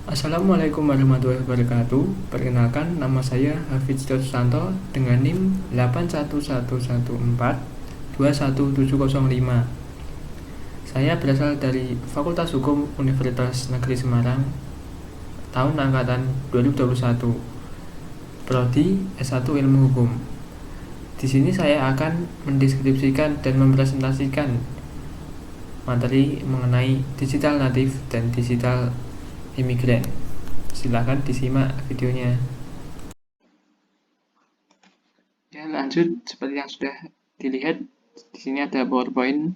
Assalamualaikum warahmatullahi wabarakatuh. Perkenalkan, nama saya Hafiz Susanto dengan NIM 81114 21705. Saya berasal dari Fakultas Hukum Universitas Negeri Semarang, tahun angkatan 2021, prodi S1 Ilmu Hukum. Di sini saya akan mendeskripsikan dan mempresentasikan materi mengenai digital native dan digital imigran. Silakan disimak videonya. Ya, lanjut seperti yang sudah dilihat di sini ada PowerPoint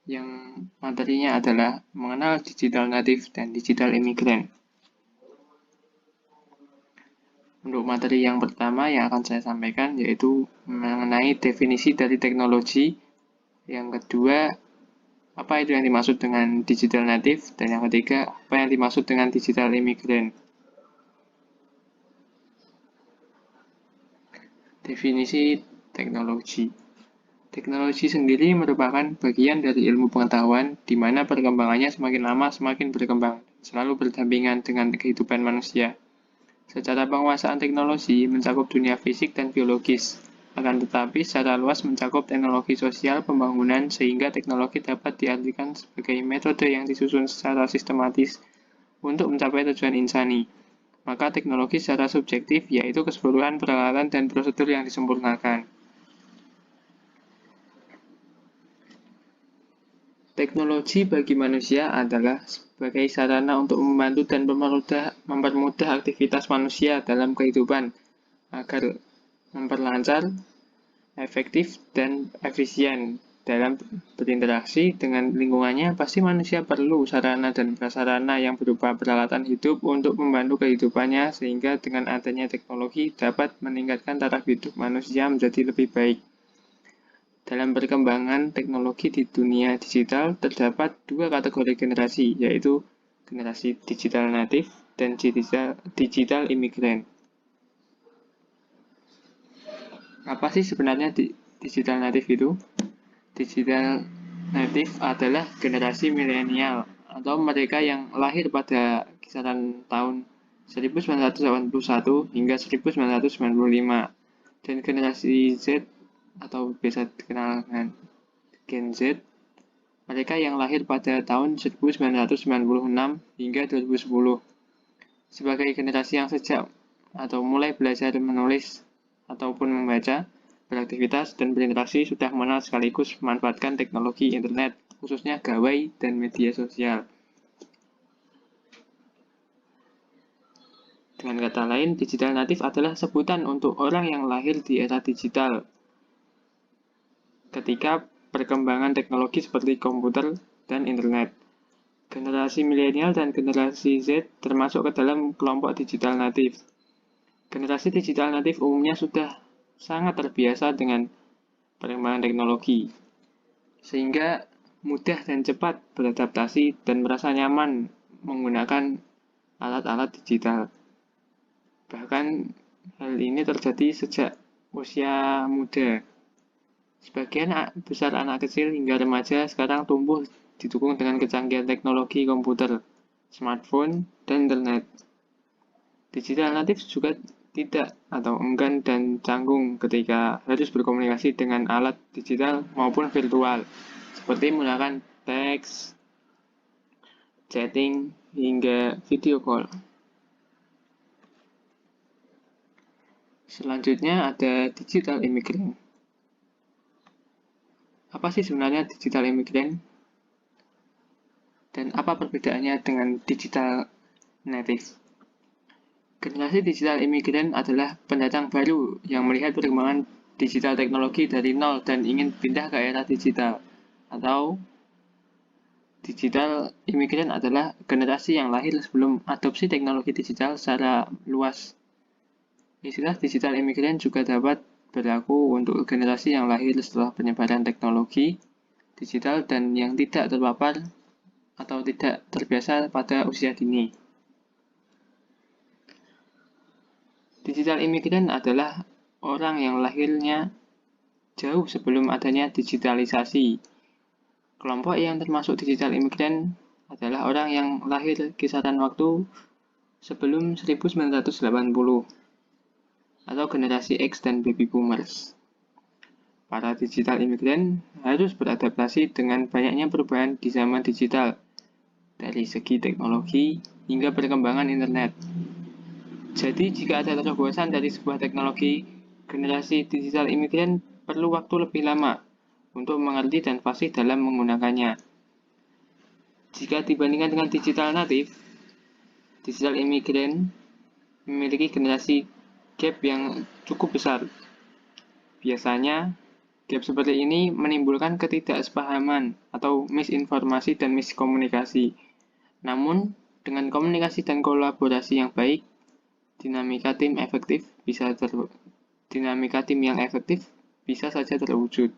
yang materinya adalah mengenal digital native dan digital imigran. Untuk materi yang pertama yang akan saya sampaikan yaitu mengenai definisi dari teknologi. Yang kedua, apa itu yang dimaksud dengan digital native, dan yang ketiga, apa yang dimaksud dengan digital imigran. Definisi teknologi. Teknologi sendiri merupakan bagian dari ilmu pengetahuan di mana perkembangannya semakin lama semakin berkembang, selalu berdampingan dengan kehidupan manusia. Secara penguasaan teknologi mencakup dunia fisik dan biologis, akan tetapi secara luas mencakup teknologi sosial pembangunan sehingga teknologi dapat diartikan sebagai metode yang disusun secara sistematis untuk mencapai tujuan insani. Maka teknologi secara subjektif yaitu keseluruhan peralatan dan prosedur yang disempurnakan. Teknologi bagi manusia adalah sebagai sarana untuk membantu dan mempermudah aktivitas manusia dalam kehidupan agar memperlancar, efektif, dan efisien dalam berinteraksi dengan lingkungannya. Pasti manusia perlu sarana dan prasarana yang berupa peralatan hidup untuk membantu kehidupannya, sehingga dengan adanya teknologi dapat meningkatkan taraf hidup manusia menjadi lebih baik. Dalam perkembangan teknologi di dunia digital, terdapat dua kategori generasi, yaitu generasi digital native dan digital imigran. Apa sih sebenarnya digital native itu? Digital native adalah generasi milenial atau mereka yang lahir pada kisaran tahun 1981 hingga 1995, dan generasi Z atau biasa dikenal dengan Gen Z, mereka yang lahir pada tahun 1996 hingga 2010. Sebagai generasi yang sejak atau mulai belajar menulis ataupun membaca, beraktivitas dan berinteraksi sudah mengenal sekaligus memanfaatkan teknologi internet, khususnya gawai dan media sosial. Dengan kata lain, digital native adalah sebutan untuk orang yang lahir di era digital, ketika perkembangan teknologi seperti komputer dan internet. Generasi milenial dan generasi Z termasuk ke dalam kelompok digital native. Generasi digital native umumnya sudah sangat terbiasa dengan perkembangan teknologi, sehingga mudah dan cepat beradaptasi dan merasa nyaman menggunakan alat-alat digital. Bahkan hal ini terjadi sejak usia muda. Sebagian besar anak kecil hingga remaja sekarang tumbuh didukung dengan kecanggihan teknologi komputer, smartphone, dan internet. Digital native juga tidak atau enggan dan canggung ketika harus berkomunikasi dengan alat digital maupun virtual, seperti menggunakan teks, chatting, hingga video call. Selanjutnya ada digital imigran. Apa sih sebenarnya digital imigran? Dan apa perbedaannya dengan digital native? Generasi digital imigran adalah pendatang baru yang melihat perkembangan digital teknologi dari nol dan ingin pindah ke era digital. Atau digital imigran adalah generasi yang lahir sebelum adopsi teknologi digital secara luas. Istilah digital imigran juga dapat berlaku untuk generasi yang lahir setelah penyebaran teknologi digital dan yang tidak terpapar atau tidak terbiasa pada usia dini. Digital imigran adalah orang yang lahirnya jauh sebelum adanya digitalisasi. Kelompok yang termasuk digital imigran adalah orang yang lahir kisaran waktu sebelum 1980 atau generasi X dan baby boomers. Para digital imigran harus beradaptasi dengan banyaknya perubahan di zaman digital, dari segi teknologi hingga perkembangan internet. Jadi, jika ada terobosan dari sebuah teknologi, generasi digital imigran perlu waktu lebih lama untuk mengerti dan fasih dalam menggunakannya. Jika dibandingkan dengan digital native, digital imigran memiliki generasi gap yang cukup besar. Biasanya, gap seperti ini menimbulkan ketidaksepahaman atau misinformasi dan miskomunikasi. Namun, dengan komunikasi dan kolaborasi yang baik, dinamika tim yang efektif bisa saja terwujud.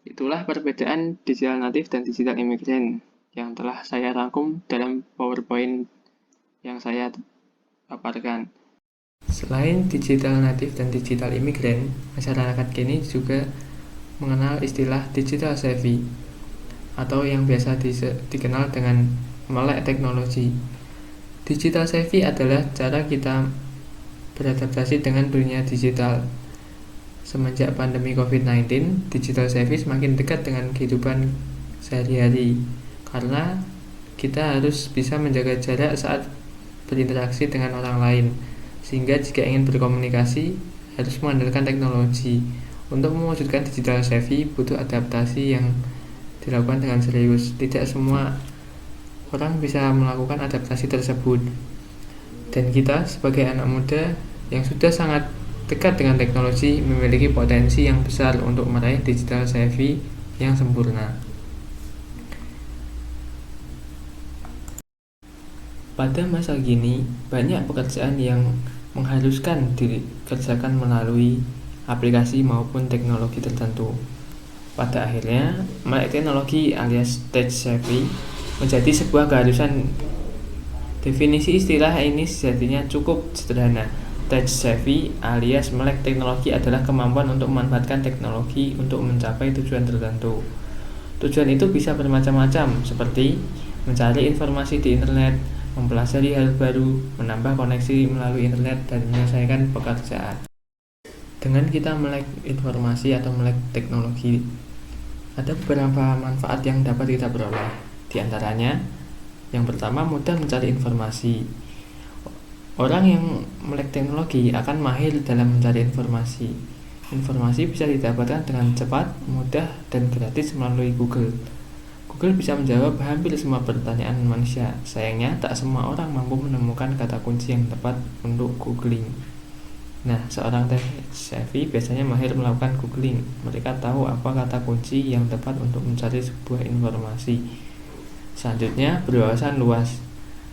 Itulah perbedaan digital native dan digital imigran yang telah saya rangkum dalam PowerPoint yang saya paparkan. Selain digital native dan digital imigran, masyarakat kini juga mengenal istilah digital savvy atau yang biasa dikenal dengan melek teknologi. Digital savvy adalah cara kita beradaptasi dengan dunia digital. Semenjak pandemi COVID-19, digital savvy semakin dekat dengan kehidupan sehari-hari karena kita harus bisa menjaga jarak saat berinteraksi dengan orang lain. Sehingga jika ingin berkomunikasi, harus mengandalkan teknologi. Untuk mewujudkan digital savvy, butuh adaptasi yang dilakukan dengan serius. Tidak semua orang bisa melakukan adaptasi tersebut. Dan kita sebagai anak muda yang sudah sangat dekat dengan teknologi memiliki potensi yang besar untuk meraih digital savvy yang sempurna. Pada masa kini, banyak pekerjaan yang mengharuskan dikerjakan melalui aplikasi maupun teknologi tertentu. Pada akhirnya, melek teknologi alias tech savvy menjadi sebuah keharusan. Definisi istilah ini sejatinya cukup sederhana. Tech savvy alias melek teknologi adalah kemampuan untuk memanfaatkan teknologi untuk mencapai tujuan tertentu. Tujuan itu bisa bermacam-macam, seperti mencari informasi di internet, mempelajari hal baru, menambah koneksi melalui internet, dan menyelesaikan pekerjaan. Dengan kita melek informasi atau melek teknologi, ada beberapa manfaat yang dapat kita peroleh. Di antaranya, yang pertama, mudah mencari informasi. Orang yang melek teknologi akan mahir dalam mencari informasi. Informasi bisa didapatkan dengan cepat, mudah, dan gratis melalui Google. Google bisa menjawab hampir semua pertanyaan manusia. Sayangnya, tak semua orang mampu menemukan kata kunci yang tepat untuk googling. Nah, seorang tech savvy biasanya mahir melakukan googling. Mereka tahu apa kata kunci yang tepat untuk mencari sebuah informasi. Selanjutnya, berwawasan luas.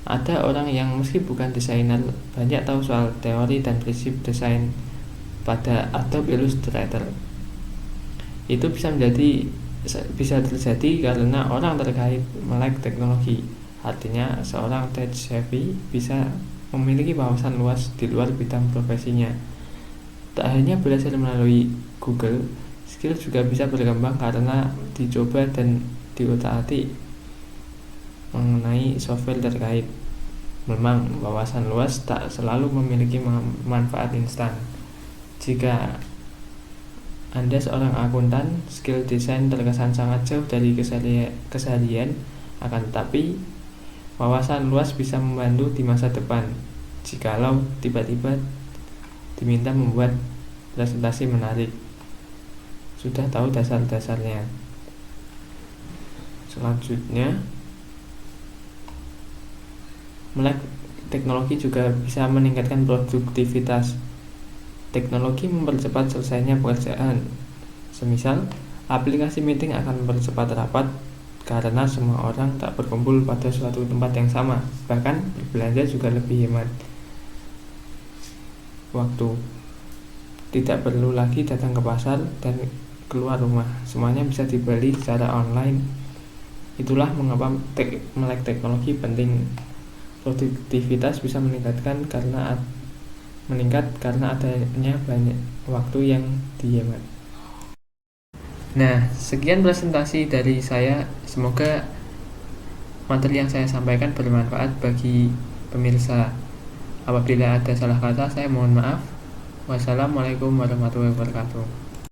Ada orang yang meski bukan desainer, banyak tahu soal teori dan prinsip desain pada Adobe Illustrator. Itu bisa terjadi karena orang terkait melek teknologi. Artinya, seorang tech savvy bisa memiliki wawasan luas di luar bidang profesinya. Tak hanya belajar melalui Google, skill juga bisa berkembang karena dicoba dan diutak-atik mengenai software terkait. Memang, wawasan luas tak selalu memiliki manfaat instan. Jika Anda seorang akuntan, skill desain terkesan sangat jauh dari keseharian, akan tetapi wawasan luas bisa membantu di masa depan jikalau tiba-tiba diminta membuat presentasi menarik. Sudah tahu dasar-dasarnya. Selanjutnya, melek teknologi juga bisa meningkatkan produktivitas. Teknologi mempercepat selesainya pekerjaan. Semisal, aplikasi meeting akan mempercepat rapat karena semua orang tak berkumpul pada suatu tempat yang sama. Bahkan berbelanja juga lebih hemat waktu. Tidak perlu lagi datang ke pasar dan keluar rumah. Semuanya bisa dibeli secara online. Itulah mengapa melek teknologi penting. Produktivitas bisa meningkat karena adanya banyak waktu yang dihemat. Nah, sekian presentasi dari saya. Semoga materi yang saya sampaikan bermanfaat bagi pemirsa. Apabila ada salah kata, saya mohon maaf. Wassalamualaikum warahmatullahi wabarakatuh.